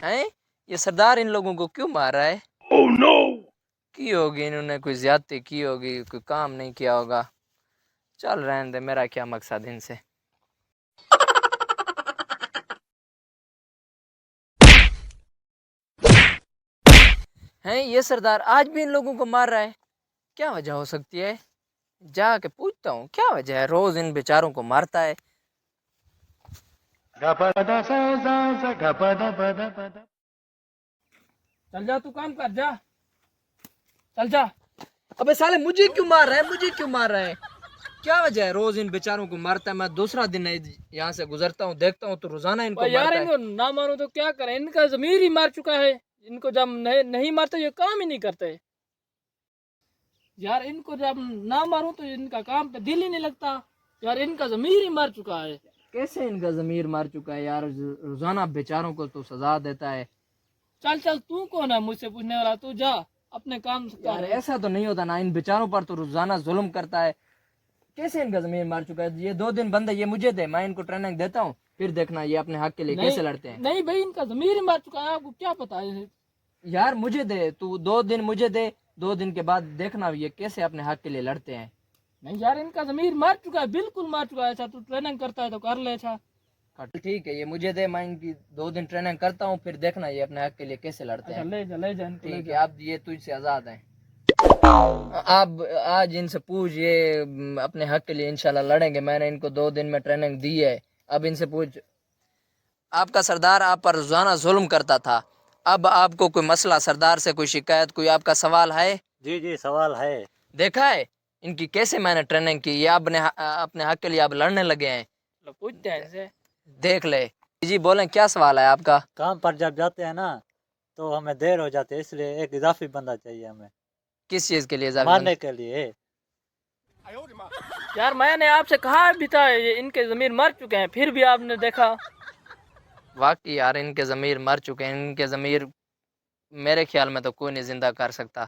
हैं? ये सरदार इन लोगों को क्यों मार रहा है? Oh no! की होगी, इन्होंने कोई ज्यादती की होगी, कोई काम नहीं किया होगा। चल रहने दे, मेरा क्या मकसद इनसे। हैं ये सरदार आज भी इन लोगों को मार रहा है, क्या वजह हो सकती है? जाके पूछता हूँ क्या वजह है, रोज इन बेचारों को मारता है। चल जा, तू काम कर जा, चल जा। अबे साले मुझे क्यों मार रहा है, मुझे क्यों मार रहा है? क्या वजह है रोज इन बेचारों को मारता है? मैं दूसरा दिन यहाँ से गुजरता हूँ, देखता हूँ तो रोजाना इनको यार मारता है। इनको ना मारो तो क्या करें, इनका जमीर ही मार चुका है। इनको जब नहीं मारते ये काम ही नहीं करते। यार इनको जब ना मारूं तो इनका काम पे दिल ही नहीं लगता। यार इनका जमीर ही मार चुका है। कैसे इनका जमीर मार चुका है यार? रोजाना बेचारों को तो सजा देता है। चल चल, तू कौन है मुझसे पूछने वाला? तू जा अपने काम से यार कर। ऐसा तो नहीं होता ना, इन बेचारों पर तो रोजाना जुल्म करता है। कैसे इनका जमीर मार चुका है? ये 2 दिन बंद है, ये मुझे दे, मैं इनको ट्रेनिंग देता हूँ, फिर देखना ये अपने हक के लिए कैसे लड़ते हैं। नहीं भाई, इनका जमीर ही मार चुका है, आपको क्या पता है? यार मुझे दे, तू 2 दिन मुझे दे, 2 दिन के बाद देखना ये कैसे अपने हक के लिए लड़ते हैं। नहीं यार, इनका जमीर मार चुका है, बिल्कुल मार चुका है। अच्छा तू ट्रेनिंग करता है तो कर ले। अच्छा ठीक है, ये मुझे दे, मैं इनकी 2 दिन ट्रेनिंग करता हूँ, फिर देखना ये अपने हक के लिए कैसे लड़ते हैं। ले जा इनको, ले ठीक है, जा। अब ये तुझसे आजाद हैं। अब आज इनसे पूछ, ये अपने हक के लिए इंशाल्लाह लड़ेंगे। मैंने इनको 2 दिन में ट्रेनिंग दी है, अब इनसे पूछ। आपका सरदार आप पर रोजाना जुल्म करता था, अब आपको कोई मसला, सरदार से कोई शिकायत, कोई आपका सवाल है? जी जी सवाल है। देखा है इनकी कैसे मैंने ट्रेनिंग की, ये अपने हक के लिए अब लड़ने लगे हैं। लो पूछते हैं इनसे। देख ले जी, बोलें क्या सवाल है आपका? काम पर जब जाते हैं ना तो हमें देर हो जाती है, इसलिए एक इजाफी बंदा चाहिए हमें किस चीज के लिए इजाफी मारने के लिए। यार मैंने आपसे कहा भी था ये इनके जमीर मर चुके हैं, फिर भी आपने देखा। वाकई यार इनके ज़मीर मर चुके हैं, इनके ज़मीर मेरे ख्याल में तो कोई नहीं जिंदा कर सकता।